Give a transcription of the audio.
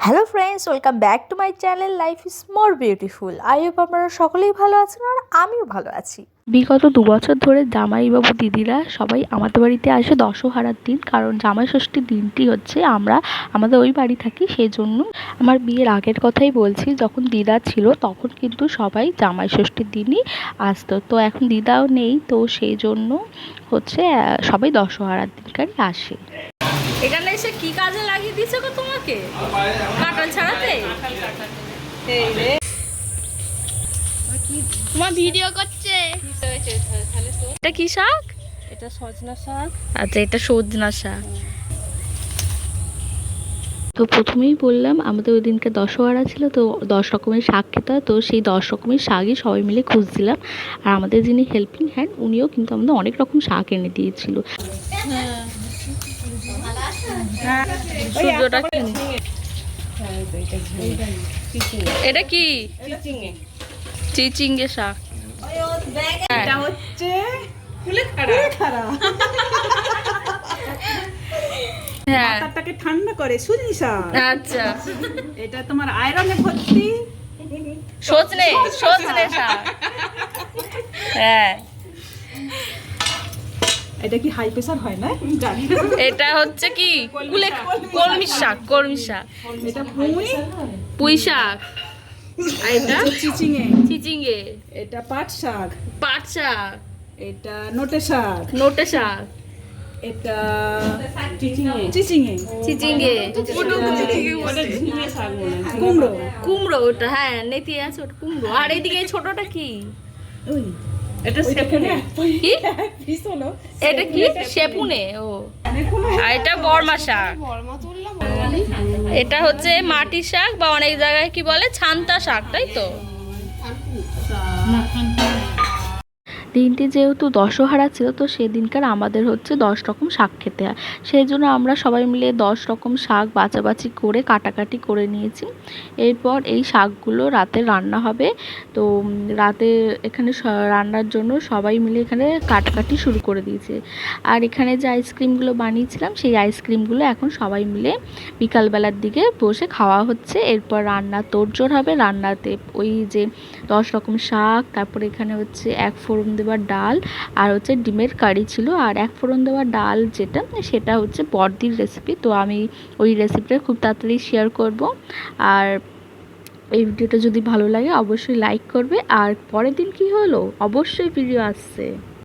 Hello friends, welcome back to my channel life is more beautiful. I hope আপনারা সকলেই ভালো আছেন আর আমিও ভালো আছি। বিগত 2 বছর ধরে জামাইবাবু দিদিরা সবাই আমাদের বাড়িতে আসে দশহারার দিন, কারণ জামাই ষষ্ঠীর দিনটি হচ্ছে আমরা আমাদের ওই বাড়ি থাকি। সেই জন্য আমার বিয়ের আগের কথাই বলছি, যখন দিদা ছিল তখন কিন্তু সবাই জামাই ষষ্ঠীর দিনই আসতো। তো এখন দিদাও নেই, তো সেই জন্য হচ্ছে সবাই দশহারার দিনকারই আসে। এখানে এসে কি কাজে লাগিয়ে দিয়েছে গো তোমাকে? কাঁঠাল ছাড়াতে? তোমার ভিডিও করছে। এটা কি শাক? এটা সজনা শাক। আচ্ছা, এটা সজনা শাক। তো প্রথমেই বললাম আমাদের ওই দিনকে দশহারা ছিল, তো 10 রকমের শাক খেতে হয়। তো সেই 10 রকমের শাকই সবাই মিলে খুঁজছিলাম, আর আমাদের যিনি হেল্পিং হ্যান্ড উনিও কিন্তু আমাদের অনেক রকম শাক এনে দিয়েছিল। সূর্যটা এটা কি? চিচিঙ্গে শাক। এটা হচ্ছে কুলেখাড়া। হ্যাঁ, মাথাটাকে ঠান্ডা করে সুজি শাক। আচ্ছা। এটা তোমার আয়রনে ভর্তি সজনে শাক। হ্যাঁ, এটা কি হাই প্রেসার হয় না? জানি না। এটা হচ্ছে কি কলমি শাক। এটা পুঁই শাক। আর এটা চিচিঙ্গে। এটা পাট শাক। পাট শাক। এটা নোটে শাক। এটা চিচিঙ্গে। কুমড়ো। ওটা হ্যাঁ, নেতি আছে, ওটা কুমড়ো। আর এইদিকে এই ছোটটা কি? এটা সেখানে কি? এটা কি? সেপুনে। ও, আর এটা বর্মা শাক। এটা হচ্ছে মাটি শাক, বা অনেক জায়গায় কি বলে ছান্তা শাক, তাই তো? দিনটি যেহেতু দশহারা ছিল, তো সেদিনকার আমাদের হচ্ছে 10 রকম শাক খেতে হয়। সেই জন্য আমরা সবাই মিলে 10 রকম শাক বাছাবাছি করে কাটাকাটি করে নিয়েছি। এরপর এই শাকগুলো রাতে রান্না হবে। তো রাতে এখানে রান্নার জন্য সবাই মিলে এখানে কাটাকাটি শুরু করে দিয়েছে। আর এখানে যে আইসক্রিমগুলো বানিয়েছিলাম, সেই আইসক্রিমগুলো এখন সবাই মিলে বিকালবেলার দিকে বসে খাওয়া হচ্ছে। এরপর রান্না তোড়জোড় হবে। রান্নাতে ওই যে 10 রকম শাক, তারপরে এখানে হচ্ছে 1 ফোড়ন দেওয়া ডাল, আর হচ্ছে ডিমের কারি ছিল। আর 1 ফোড়ন দেওয়া ডাল যেটা, সেটা হচ্ছে বড়দির রেসিপি। তো আমি ওই রেসিপিটা খুব তাড়াতাড়ি শেয়ার করব। আর এই ভিডিওটা যদি ভালো লাগে অবশ্যই লাইক করবে। আর পরের দিন কি হলো, অবশ্যই ভিডিও আসছে।